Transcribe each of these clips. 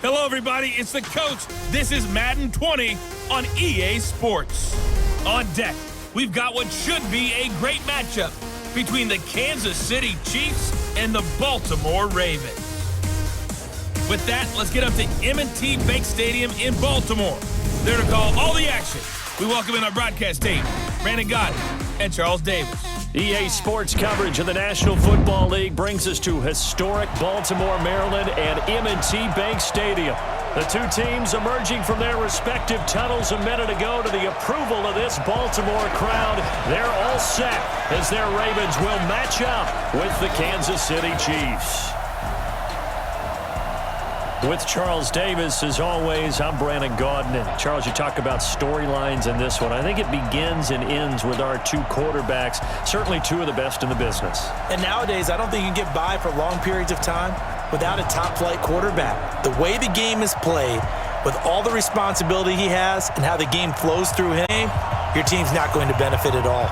Hello, everybody. It's the coach. This is Madden 20 on EA Sports. On deck, we've got what should be a great matchup between the Kansas City Chiefs and the Baltimore Ravens. With that, let's get up to M&T Bank Stadium in Baltimore. There to call all the action. We welcome in our broadcast team, Brandon Godden and Charles Davis. EA Sports coverage of the National Football League brings us to historic Baltimore, Maryland, and M&T Bank Stadium. The two teams emerging from their respective tunnels a minute ago to the approval of this Baltimore crowd. They're all set as their Ravens will match up with the Kansas City Chiefs. With Charles Davis, as always, I'm Brandon Godden. And Charles, you talk about storylines in this one. I think it begins and ends with our two quarterbacks, certainly two of the best in the business. And nowadays, I don't think you can get by for long periods of time without a top-flight quarterback. The way the game is played, with all the responsibility he has and how the game flows through him, your team's not going to benefit at all.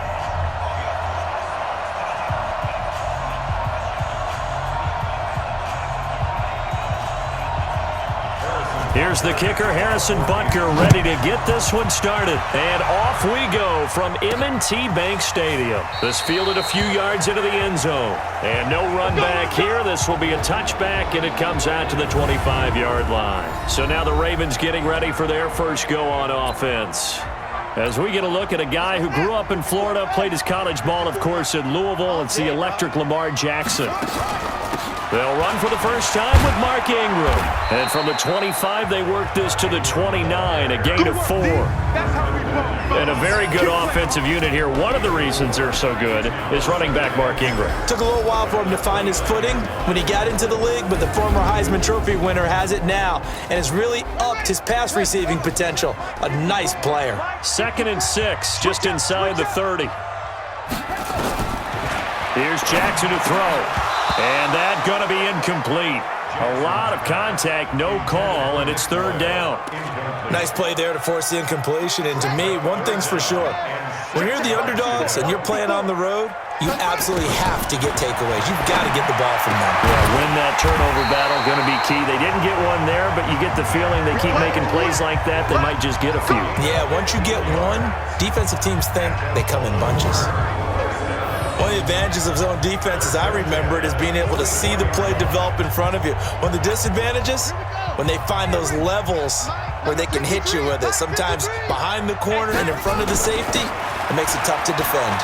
Here's the kicker, Harrison Butker, ready to get this one started. And off we go from M&T Bank Stadium. This fielded a few yards into the end zone. And no run back here. This will be a touchback, and it comes out to the 25-yard line. So now the Ravens getting ready for their first go on offense. As we get a look at a guy who grew up in Florida, played his college ball, of course, in Louisville. It's the electric Lamar Jackson. They'll run for the first time with Mark Ingram. And from the 25, they work this to the 29, a gain of 4. And a very good offensive unit here. One of the reasons they're so good is running back Mark Ingram. Took a little while for him to find his footing when he got into the league, but the former Heisman Trophy winner has it now and has really upped his pass receiving potential. A nice player. 2nd and 6, just inside the 30. Here's Jackson to throw. And that's going to be incomplete. A lot of contact, no call, and it's 3rd down. Nice play there to force the incompletion. And to me, one thing's for sure. When you're the underdogs and you're playing on the road, you absolutely have to get takeaways. You've got to get the ball from them. Yeah, win that turnover battle, going to be key. They didn't get one there, but you get the feeling they keep making plays like that, they might just get a few. Yeah, once you get one, defensive teams think they come in bunches. One of the advantages of zone defense, as I remember it, is being able to see the play develop in front of you. One of the disadvantages, when they find those levels where they can hit you with it, sometimes behind the corner and in front of the safety, it makes it tough to defend.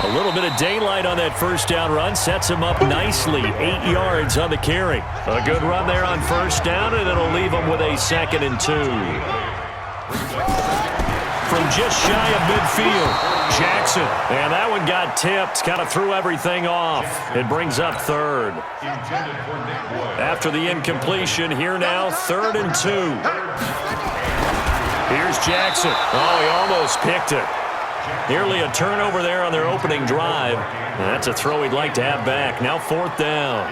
A little bit of daylight on that first down run sets him up nicely. 8 yards on the carry. A good run there on first down, and it'll leave him with a 2nd and 2. From just shy of midfield, Jackson. And that one got tipped, kind of threw everything off. It brings up 3rd. After the incompletion, here now, 3rd and 2. Here's Jackson. Oh, he almost picked it. Nearly a turnover there on their opening drive. And that's a throw he'd like to have back. Now 4th down.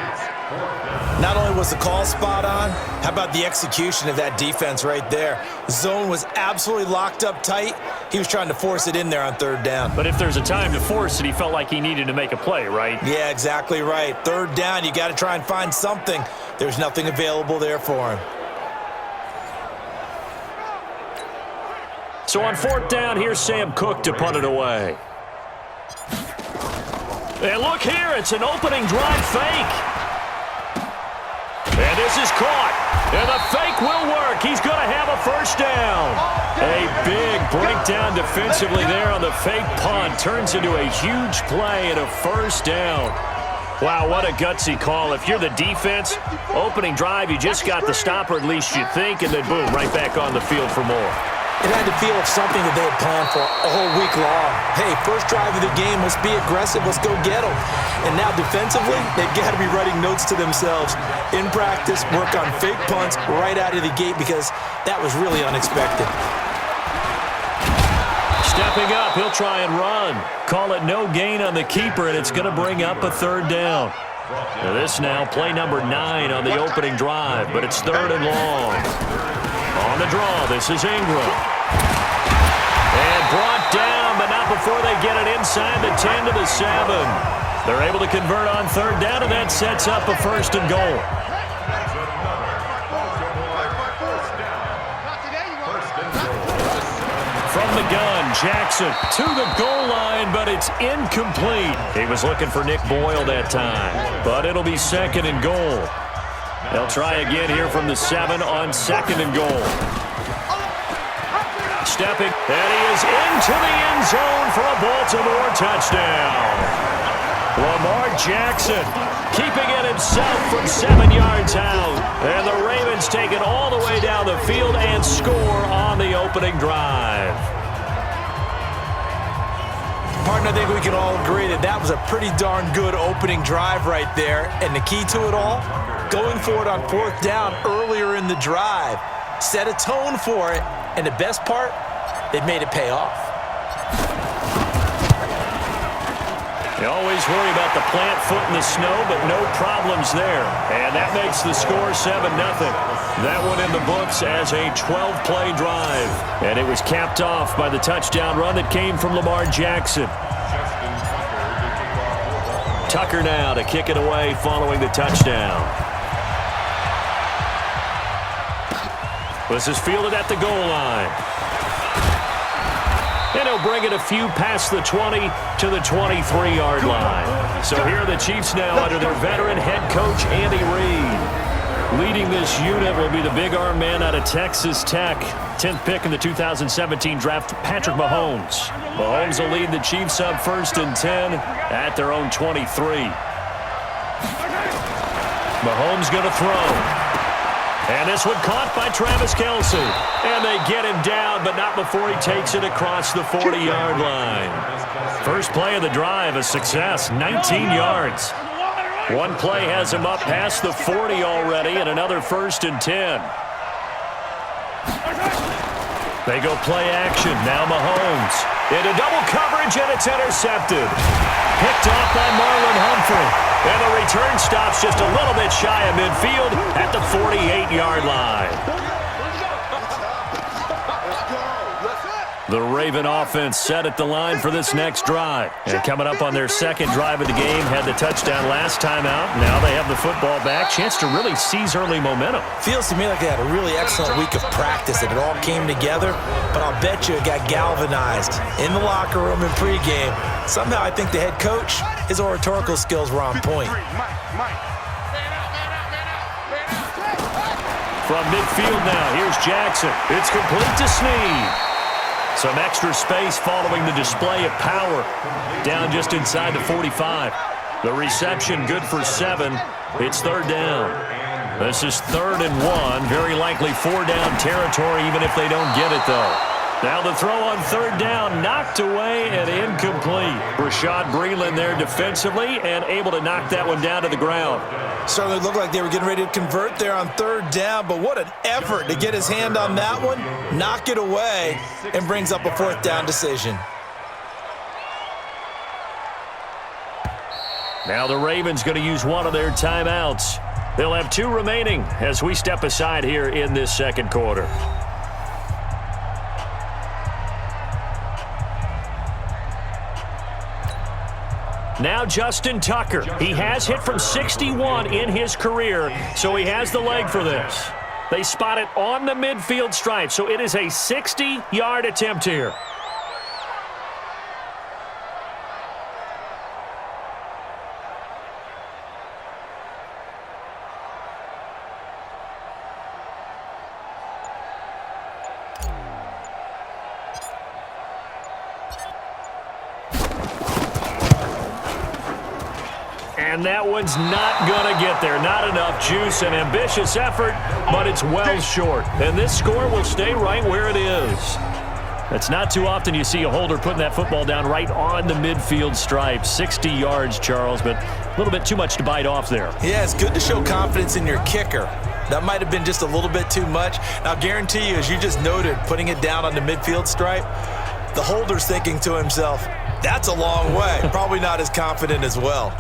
Not only was the call spot on, how about the execution of that defense right there? Zone was absolutely locked up tight. He was trying to force it in there on 3rd down. But if there's a time to force it, he felt like he needed to make a play, right? Yeah, exactly right. 3rd down, you got to try and find something. There's nothing available there for him. So on 4th down, here's Sam Cook to punt it away. And look here, it's an opening drive fake. And this is caught. And the fake will work. He's going to have a first down. A big breakdown defensively there on the fake punt. Turns into a huge play and a first down. Wow, what a gutsy call. If you're the defense, opening drive, you just got the stop, or at least you think, and then boom, right back on the field for more. It had to feel like something that they had planned for a whole week long. Hey, first drive of the game, let's be aggressive, let's go get them. And now defensively, they've got to be writing notes to themselves. In practice, work on fake punts right out of the gate because that was really unexpected. Stepping up, he'll try and run. Call it no gain on the keeper, and it's going to bring up a 3rd down. Now this now, play number 9 on the opening drive, but it's 3rd and long. On the draw, this is Ingram. And brought down, but not before they get it inside the 10 to the 7. They're able to convert on 3rd down, and that sets up a 1st and goal. from the gun. Jackson to the goal line, but it's incomplete. He was looking for Nick Boyle that time, but it'll be 2nd and goal. They'll try again here from the 7 on 2nd and goal. Stepping, and he is into the end zone for a Baltimore touchdown. Lamar Jackson keeping it himself from 7 yards out. And the Ravens take it all the way down the field and score on the opening drive. Partner, I think we can all agree that that was a pretty darn good opening drive right there. And the key to it all, going for it on 4th down earlier in the drive. Set a tone for it. And the best part, they made it pay off. You always worry about the plant foot in the snow, but no problems there. And that makes the score 7-0. That one in the books as a 12-play drive. And it was capped off by the touchdown run that came from Lamar Jackson. Tucker now to kick it away following the touchdown. This is fielded at the goal line. And he'll bring it a few past the 20 to the 23-yard line. So here are the Chiefs now under their veteran head coach, Andy Reid. Leading this unit will be the big arm man out of Texas Tech. 10th pick in the 2017 draft, Patrick Mahomes. Mahomes will lead the Chiefs up 1st and 10 at their own 23. Mahomes going to throw. And this one caught by Travis Kelce. And they get him down, but not before he takes it across the 40-yard line. First play of the drive, a success, 19 yards. One play has him up past the 40 already, and another 1st and 10. They go play action. Now Mahomes into double coverage, and it's intercepted. Picked off by Marlon Humphrey. And the return stops just a little bit shy of midfield at the 48-yard line. The Raven offense set at the line for this next drive. And coming up on their 2nd drive of the game, had the touchdown last time out. Now they have the football back. Chance to really seize early momentum. Feels to me like they had a really excellent week of practice and it all came together. But I'll bet you it got galvanized in the locker room in pregame. Somehow I think the head coach, his oratorical skills were on point. From midfield now, here's Jackson. It's complete to Snead. Some extra space following the display of power. Down just inside the 45. The reception good for 7. It's 3rd down. This is 3rd and 1. Very likely 4-down territory even if they don't get it, though. Now the throw on 3rd down, knocked away and incomplete. Rashad Breeland there defensively and able to knock that one down to the ground. Certainly looked like they were getting ready to convert there on 3rd down, but what an effort to get his hand on that one, knock it away, and brings up a 4th down decision. Now the Ravens going to use one of their timeouts. They'll have 2 remaining as we step aside here in this 2nd quarter. Now Justin Tucker. He has hit from 61 in his career, so he has the leg for this. They spot it on the midfield stripe, so it is a 60-yard attempt here. And that one's not going to get there. Not enough juice. An ambitious effort, but it's well short. And this score will stay right where it is. It's not too often you see a holder putting that football down right on the midfield stripe. 60 yards, Charles, but a little bit too much to bite off there. Yeah, it's good to show confidence in your kicker. That might have been just a little bit too much. Now, guarantee you, as you just noted, putting it down on the midfield stripe, the holder's thinking to himself, that's a long way. Probably not as confident as well.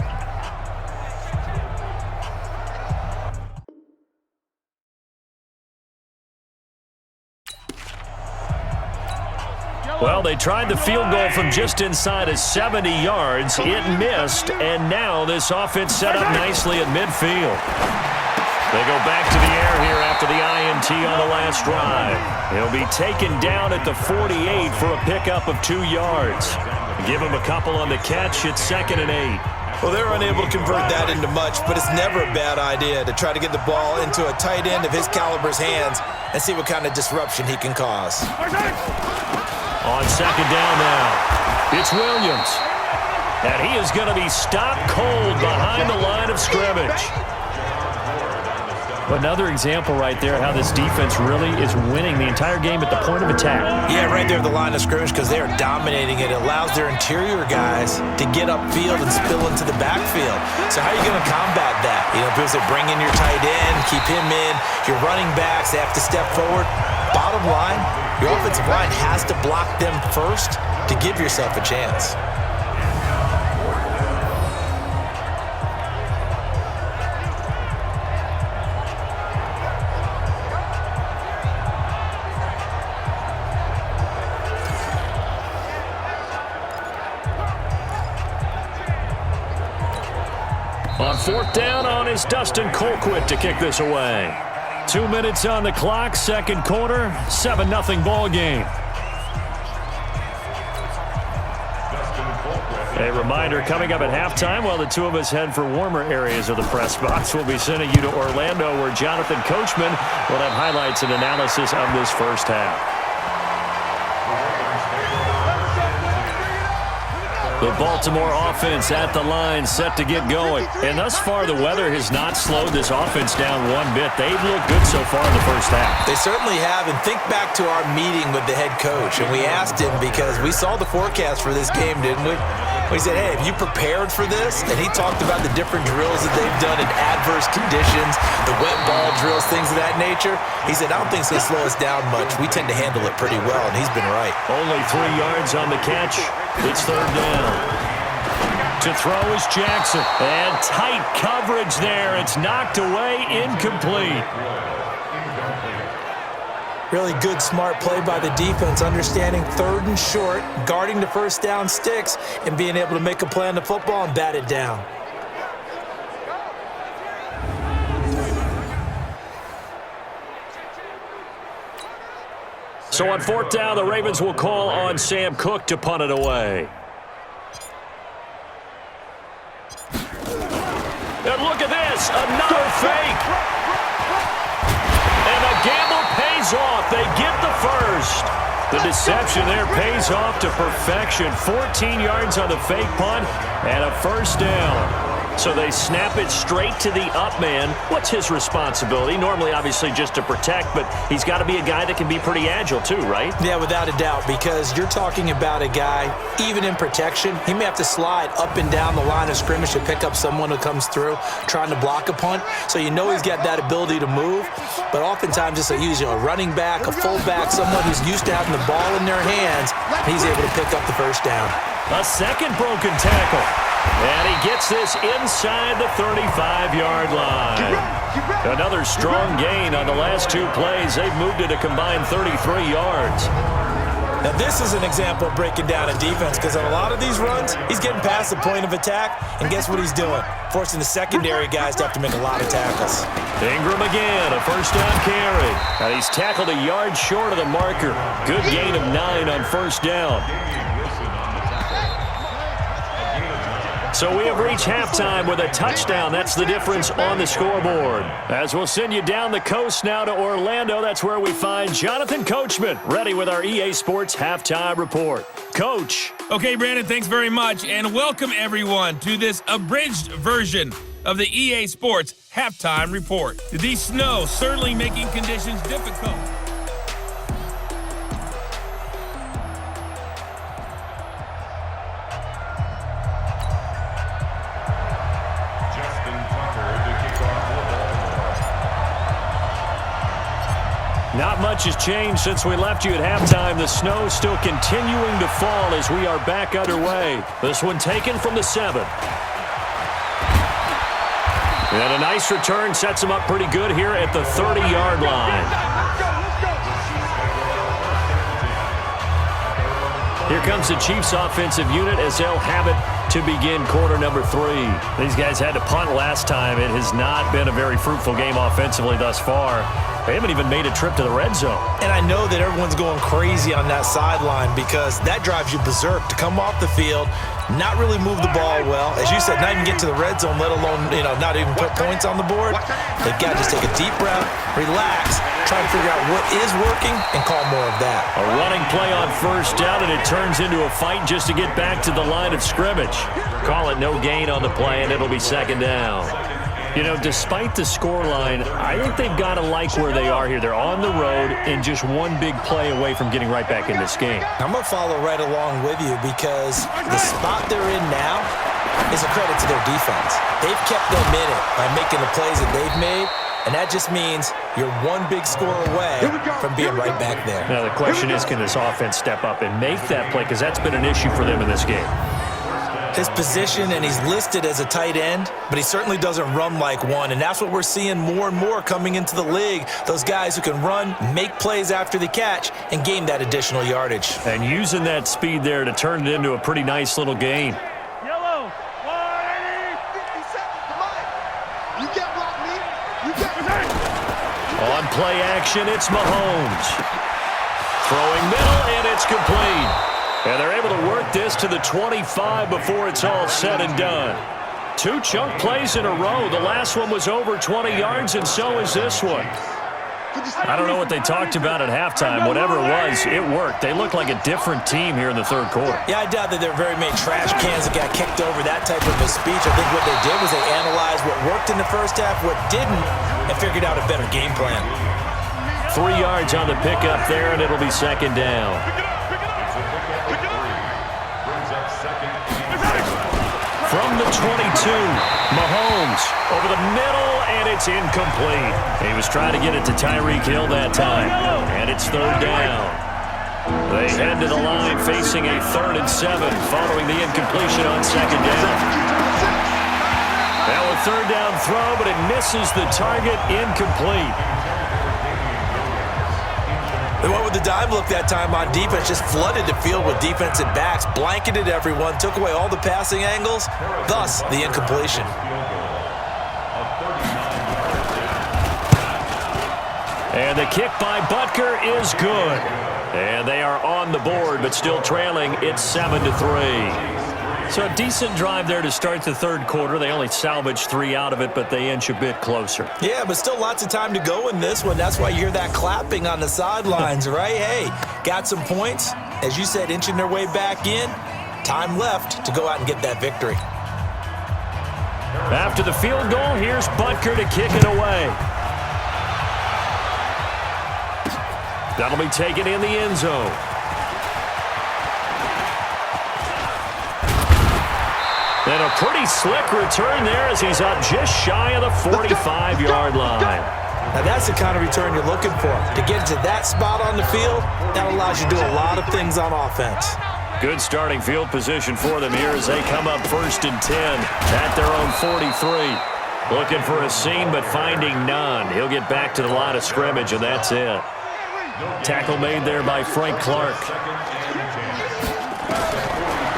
Well, they tried the field goal from just inside of 70 yards. It missed, and now this offense set up nicely at midfield. They go back to the air here after the INT on the last drive. He'll be taken down at the 48 for a pickup of 2 yards. Give him a couple on the catch. It's 2nd and 8. Well, they're unable to convert that into much, but it's never a bad idea to try to get the ball into a tight end of his caliber's hands and see what kind of disruption he can cause. On 2nd down now, it's Williams. And he is going to be stopped cold behind the line of scrimmage. Another example right there how this defense really is winning the entire game at the point of attack. Yeah, right there at the line of scrimmage because they are dominating it. It allows their interior guys to get upfield and spill into the backfield. So how are you going to combat that? You know, people say bring in your tight end, keep him in. Your running backs, they have to step forward. Bottom line, your offensive line has to block them first to give yourself a chance. On 4th down on is Dustin Colquitt to kick this away. 2 minutes on the clock, 2nd quarter, 7-0 ball game. A reminder coming up at halftime while the two of us head for warmer areas of the press box. We'll be sending you to Orlando where Jonathan Coachman will have highlights and analysis of this first half. The Baltimore offense at the line, set to get going. And thus far, the weather has not slowed this offense down one bit. They've looked good so far in the first half. They certainly have. And think back to our meeting with the head coach. And we asked him because we saw the forecast for this game, didn't we? We said, hey, have you prepared for this? And he talked about the different drills that they've done in adverse conditions, the wet ball drills, things of that nature. He said, I don't think it's going to slow us down much. We tend to handle it pretty well, and he's been right. Only 3 yards on the catch. It's 3rd down. To throw is Jackson. And tight coverage there. It's knocked away, incomplete. Really good, smart play by the defense, understanding 3rd and short, guarding the first down sticks, and being able to make a play on the football and bat it down. So on 4th down, the Ravens will call on Sam Cook to punt it away. And look at this, another fake. And the gamble pays off. They get the first. The deception there pays off to perfection. 14 yards on the fake punt and a first down. So they snap it straight to the up man. What's his responsibility? Normally, obviously, just to protect, but he's got to be a guy that can be pretty agile too, right? Yeah, without a doubt, because you're talking about a guy, even in protection, he may have to slide up and down the line of scrimmage to pick up someone who comes through trying to block a punt. So you know he's got that ability to move, but oftentimes it's a running back, a fullback, someone who's used to having the ball in their hands, and he's able to pick up the first down. A second broken tackle. And he gets this inside the 35-yard line. Another strong gain on the last 2 plays. They've moved it a combined 33 yards. Now, this is an example of breaking down a defense because on a lot of these runs, he's getting past the point of attack, and guess what he's doing? Forcing the secondary guys to have to make a lot of tackles. Ingram again, a first down carry. And he's tackled a yard short of the marker. Good gain of 9 on first down. So we have reached halftime with a touchdown. That's the difference on the scoreboard. As we'll send you down the coast now to Orlando, that's where we find Jonathan Coachman, ready with our EA Sports Halftime Report. Coach. Okay, Brandon, thanks very much, and welcome everyone to this abridged version of the EA Sports Halftime Report. The snow certainly making conditions difficult. Not much has changed since we left you at halftime. The snow still continuing to fall as we are back underway. This one taken from the 7. And a nice return sets him up pretty good here at the 30-yard line. Here comes the Chiefs offensive unit as they'll have it to begin quarter number 3. These guys had to punt last time. It has not been a very fruitful game offensively thus far. They haven't even made a trip to the red zone. And I know that everyone's going crazy on that sideline because that drives you berserk to come off the field, not really move the ball well. As you said, not even get to the red zone, let alone, not even put points on the board. They've got to just take a deep breath, relax, try to figure out what is working, and call more of that. A running play on first down, and it turns into a fight just to get back to the line of scrimmage. Call it no gain on the play, and it'll be second down. Despite the scoreline, I think they've got to like where they are here. They're on the road and just one big play away from getting right back in this game. I'm going to follow right along with you because the spot they're in now is a credit to their defense. They've kept them in it by making the plays that they've made, and that just means you're one big score away from being right back there. Now, the question is, can this offense step up and make that play? Because that's been an issue for them in this game. His position, and he's listed as a tight end, but he certainly doesn't run like one, and that's what we're seeing more and more coming into the league. Those guys who can run, make plays after the catch, and gain that additional yardage. And using that speed there to turn it into a pretty nice little gain. Yellow, 180. 50 seconds, come on. You can't block me. You can't. On play action, it's Mahomes. Throwing middle, and it's complete. And they're able to work this to the 25 before it's all said and done. 2 chunk plays in a row. The last one was over 20 yards, and so is this one. I don't know what they talked about at halftime. Whatever it was, it worked. They look like a different team here in the third quarter. Yeah, I doubt that there are very many trash cans that got kicked over that type of a speech. I think what they did was they analyzed what worked in the first half, what didn't, and figured out a better game plan. 3 yards on the pickup there, and it'll be second down. From the 22, Mahomes over the middle, and it's incomplete. He was trying to get it to Tyreek Hill that time, and it's third down. They head to the line facing a 3rd and 7 following the incompletion on second down. Now a third down throw, but it misses the target, incomplete. They went with the dive look that time on defense, just flooded the field with defensive backs, blanketed everyone, took away all the passing angles, thus the incompletion. And the kick by Butker is good. And they are on the board, but still trailing. It's 7-3. So a decent drive there to start the third quarter. They only salvaged 3 out of it, but they inch a bit closer. Yeah, but still lots of time to go in this one. That's why you hear that clapping on the sidelines, right? Hey, got some points. As you said, inching their way back in. Time left to go out and get that victory. After the field goal, here's Butker to kick it away. That'll be taken in the end zone. And a pretty slick return there as he's up just shy of the 45-yard line. Now that's the kind of return you're looking for. To get to that spot on the field, that allows you to do a lot of things on offense. Good starting field position for them here as they come up 1st and 10 at their own 43. Looking for a seam, but finding none. He'll get back to the line of scrimmage, and that's it. Tackle made there by Frank Clark.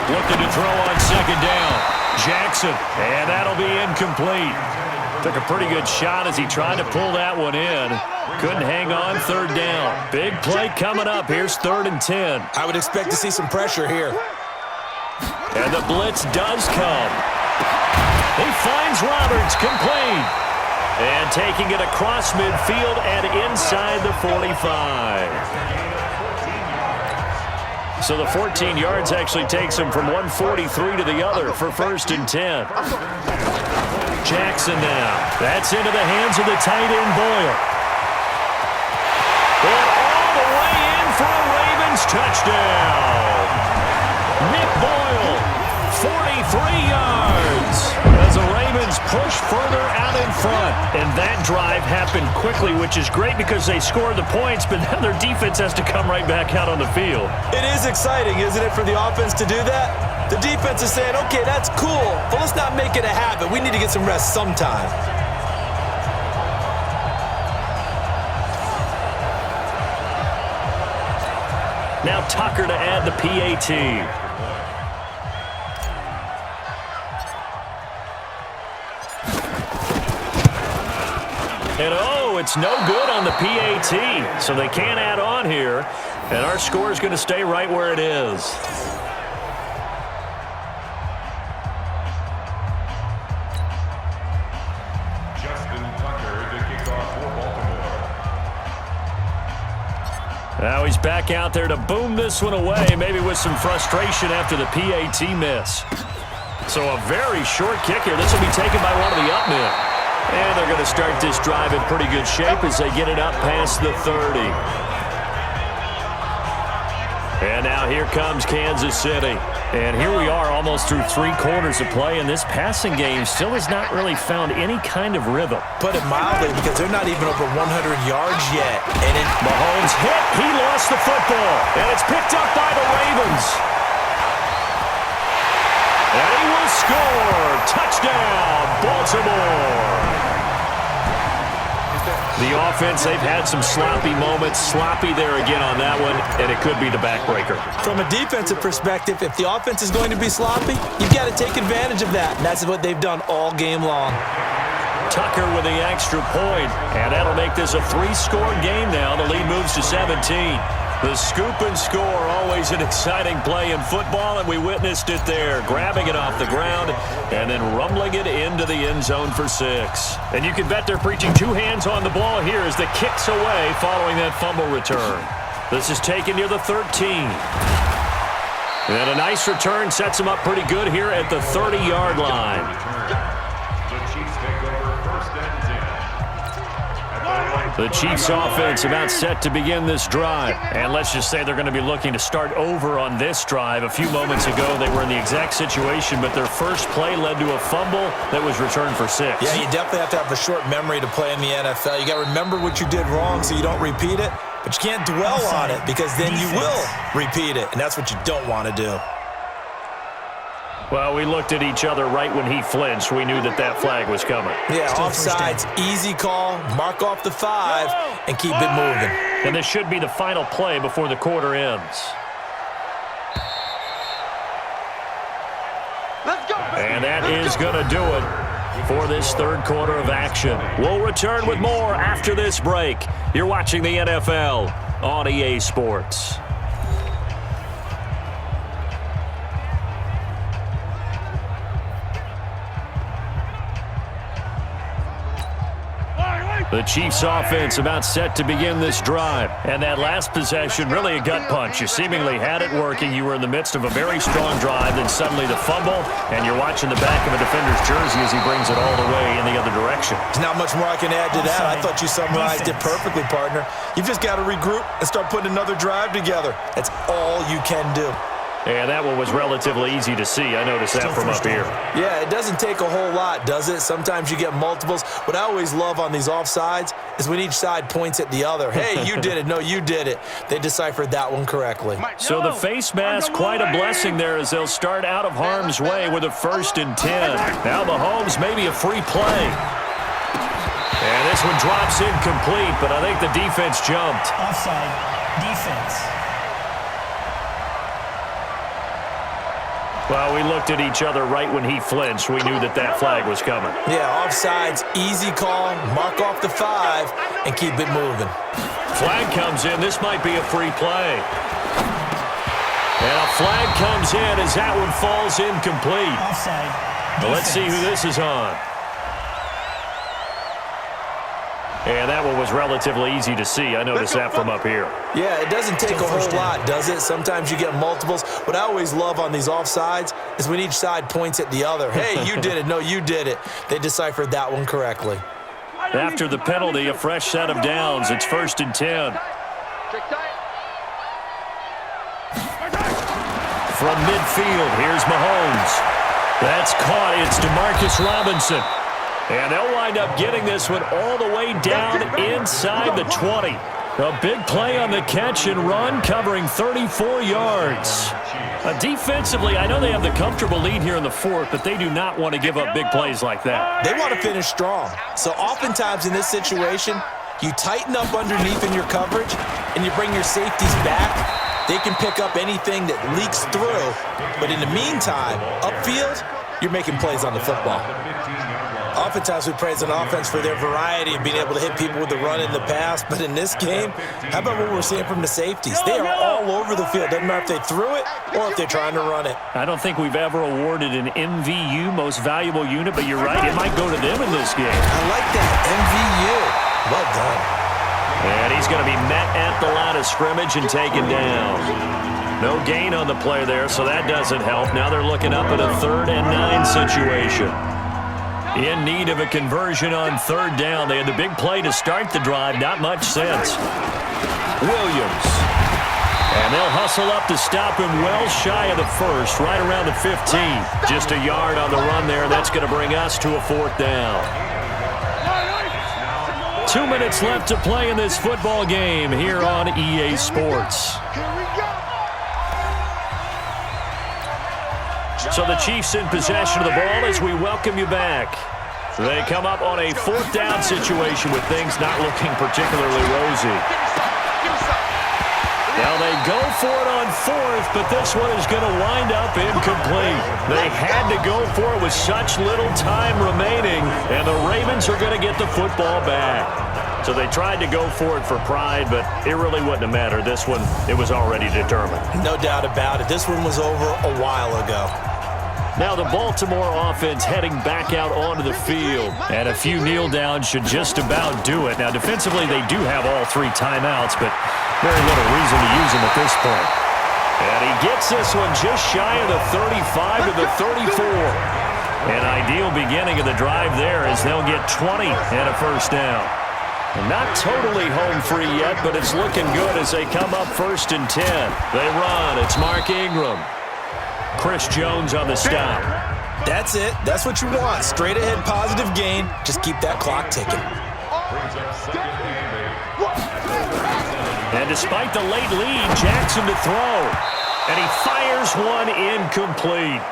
Looking to throw on second down. Jackson, and that'll be incomplete. Took a pretty good shot as he tried to pull that one in. Couldn't hang on, third down. Big play coming up. Here's 3rd and 10. I would expect to see some pressure here. And the blitz does come. He finds Roberts, complete. And taking it across midfield and inside the 45. So the 14 yards actually takes him from 143 to the other for 1st and 10. Jackson now. That's into the hands of the tight end, Boyle. And all the way in for a Ravens touchdown. Nick Boyle, 43 yards. As the Ravens push further out in front. And that drive happened quickly, which is great because they scored the points, but now their defense has to come right back out on the field. It is exciting, isn't it, for the offense to do that? The defense is saying, okay, that's cool, but let's not make it a habit. We need to get some rest sometime. Now Tucker to add the PAT. And oh, it's no good on the PAT. So they can't add on here. And our score is going to stay right where it is. Now he's back out there to boom this one away, maybe with some frustration after the PAT miss. So a very short kick here. This will be taken by one of the up men. And they're going to start this drive in pretty good shape as they get it up past the 30. And now here comes Kansas City. And here we are almost through 3 quarters of play, and this passing game still has not really found any kind of rhythm. Put it mildly, because they're not even over 100 yards yet. And Mahomes hit. He lost the football. And it's picked up by the Ravens. And he will score. Touchdown, Baltimore. The offense, they've had some sloppy moments. Sloppy there again on that one, and it could be the backbreaker. From a defensive perspective, if the offense is going to be sloppy, you've got to take advantage of that, and that's what they've done all game long. Tucker with the extra point, and that'll make this a 3-score game now. The lead moves to 17. The scoop and score, always an exciting play in football, and we witnessed it there, grabbing it off the ground and then rumbling it into the end zone for 6. And you can bet they're preaching 2 hands on the ball here as the kick's away following that fumble return. This is taken near the 13. And a nice return sets them up pretty good here at the 30-yard line. The Chiefs offense about set to begin this drive. And let's just say they're going to be looking to start over on this drive. A few moments ago, they were in the exact situation, but their first play led to a fumble that was returned for 6. Yeah, you definitely have to have a short memory to play in the NFL. You got to remember what you did wrong so you don't repeat it, but you can't dwell on it because then you will repeat it, and that's what you don't want to do. Well, we looked at each other right when he flinched. We knew that that flag was coming. Yeah, offsides, easy call, mark off the 5, and keep it moving. And this should be the final play before the quarter ends. Let's go. And that is going to do it for this third quarter of action. We'll return with more after this break. You're watching the NFL on EA Sports. The Chiefs offense about set to begin this drive. And that last possession, really a gut punch. You seemingly had it working. You were in the midst of a very strong drive, then suddenly the fumble, and you're watching the back of a defender's jersey as he brings it all the way in the other direction. There's not much more I can add to that. I thought you summarized it perfectly, partner. You've just got to regroup and start putting another drive together. That's all you can do. And that one was relatively easy to see. I noticed that from up here. Yeah, it doesn't take a whole lot, does it? Sometimes you get multiples. What I always love on these offsides is when each side points at the other. Hey, you did it. No, you did it. They deciphered that one correctly. So the face mask, quite a blessing there as they'll start out of harm's way with a 1st and 10. Now Mahomes maybe a free play. And this one drops incomplete, but I think the defense jumped. Offside, defense. Well, we looked at each other right when he flinched. We knew that that flag was coming. Yeah, offsides, easy call, mark off the 5, and keep it moving. Flag comes in. This might be a free play. And a flag comes in as that one falls incomplete. Offside. Well, let's see who this is on. And that one was relatively easy to see. I noticed that from up here. Yeah, it doesn't take a whole lot, does it? Sometimes you get multiples. What I always love on these offsides is when each side points at the other. Hey, you did it. No, you did it. They deciphered that one correctly. After the penalty, a fresh set of downs. It's 1st and 10. From midfield, here's Mahomes. That's caught. It's DeMarcus Robinson. And they'll wind up getting this one all the way down inside the 20. A big play on the catch and run, covering 34 yards. Defensively, I know they have the comfortable lead here in the 4th, but they do not want to give up big plays like that. They want to finish strong. So oftentimes in this situation, you tighten up underneath in your coverage, and you bring your safeties back, They can pick up anything that leaks through, but in the meantime, upfield, you're making plays on the football. Oftentimes we praise an offense for their variety and being able to hit people with the run and the pass, but in this game, how about what we're seeing from the safeties? They are all over the field. Doesn't matter if they threw it or if they're trying to run it. I don't think we've ever awarded an MVU, most valuable unit, but you're right, it might go to them in this game. I like that, MVU. Well done. And he's going to be met at the line of scrimmage and taken down. No gain on the play there, so that doesn't help. Now they're looking up at a 3rd and 9 situation. In need of a conversion on 3rd down. They had the big play to start the drive. Not much sense. Williams. And they'll hustle up to stop him well shy of the 1st, right around the 15. Just a yard on the run there. That's going to bring us to a 4th down. 2 minutes left to play in this football game here on EA Sports. So the Chiefs in possession of the ball as we welcome you back. They come up on a 4th down situation with things not looking particularly rosy. Now they go for it on 4th, but this one is going to wind up incomplete. They had to go for it with such little time remaining, and the Ravens are going to get the football back. So they tried to go for it for pride, but it really wouldn't have mattered. This one, it was already determined. No doubt about it. This one was over a while ago. Now the Baltimore offense heading back out onto the field. And a few kneel downs should just about do it. Now defensively they do have all 3 timeouts, but very little reason to use them at this point. And he gets this one just shy of the 35 to the 34. An ideal beginning of the drive there as they'll get 20 and a 1st down. And not totally home free yet, but it's looking good as they come up 1st and 10. They run. It's Mark Ingram. Chris Jones on the stop. That's it. That's what you want. Straight ahead positive gain. Just keep that clock ticking. And despite the late lead, Jackson to throw. And he fires one incomplete.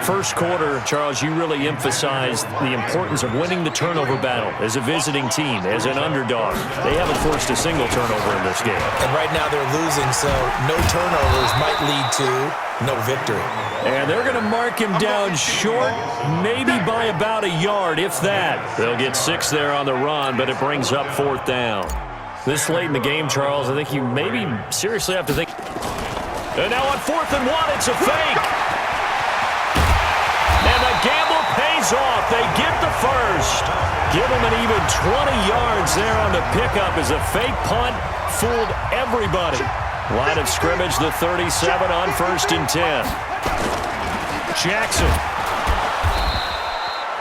First quarter, Charles, you really emphasized the importance of winning the turnover battle as a visiting team, as an underdog. They haven't forced a single turnover in this game. And right now they're losing, so no turnovers might lead to no victory. And they're going to mark him down short, maybe by about a yard, if that. They'll get 6 there on the run, but it brings up 4th down. This late in the game, Charles, I think you maybe seriously have to think. And now on 4th and 1, it's a fake. And the gamble pays off. They get the 1st. Give them an even 20 yards there on the pickup as a fake punt fooled everybody. Line of scrimmage, the 37 on 1st and 10. Jackson.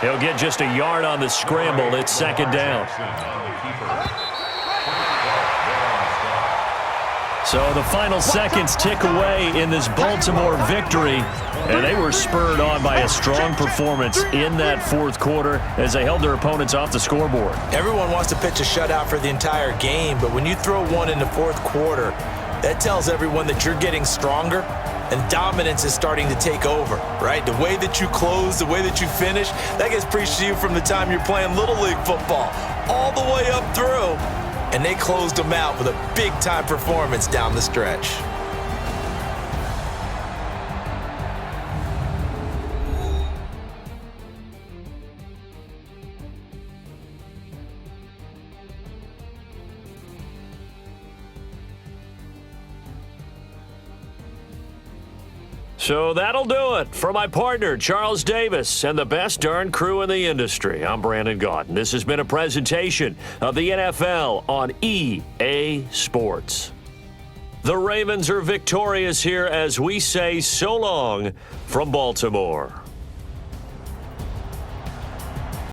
He'll get just a yard on the scramble. It's 2nd down. So the final seconds tick away in this Baltimore victory, and they were spurred on by a strong performance in that 4th quarter as they held their opponents off the scoreboard. Everyone wants to pitch a shutout for the entire game, but when you throw one in the 4th quarter, that tells everyone that you're getting stronger and dominance is starting to take over, right? The way that you close, the way that you finish, that gets preached to you from the time you're playing Little League football all the way up through. And they closed them out with a big-time performance down the stretch. So that'll do it for my partner, Charles Davis, and the best darn crew in the industry. I'm Brandon Gaudin. This has been a presentation of the NFL on EA Sports. The Ravens are victorious here as we say so long from Baltimore.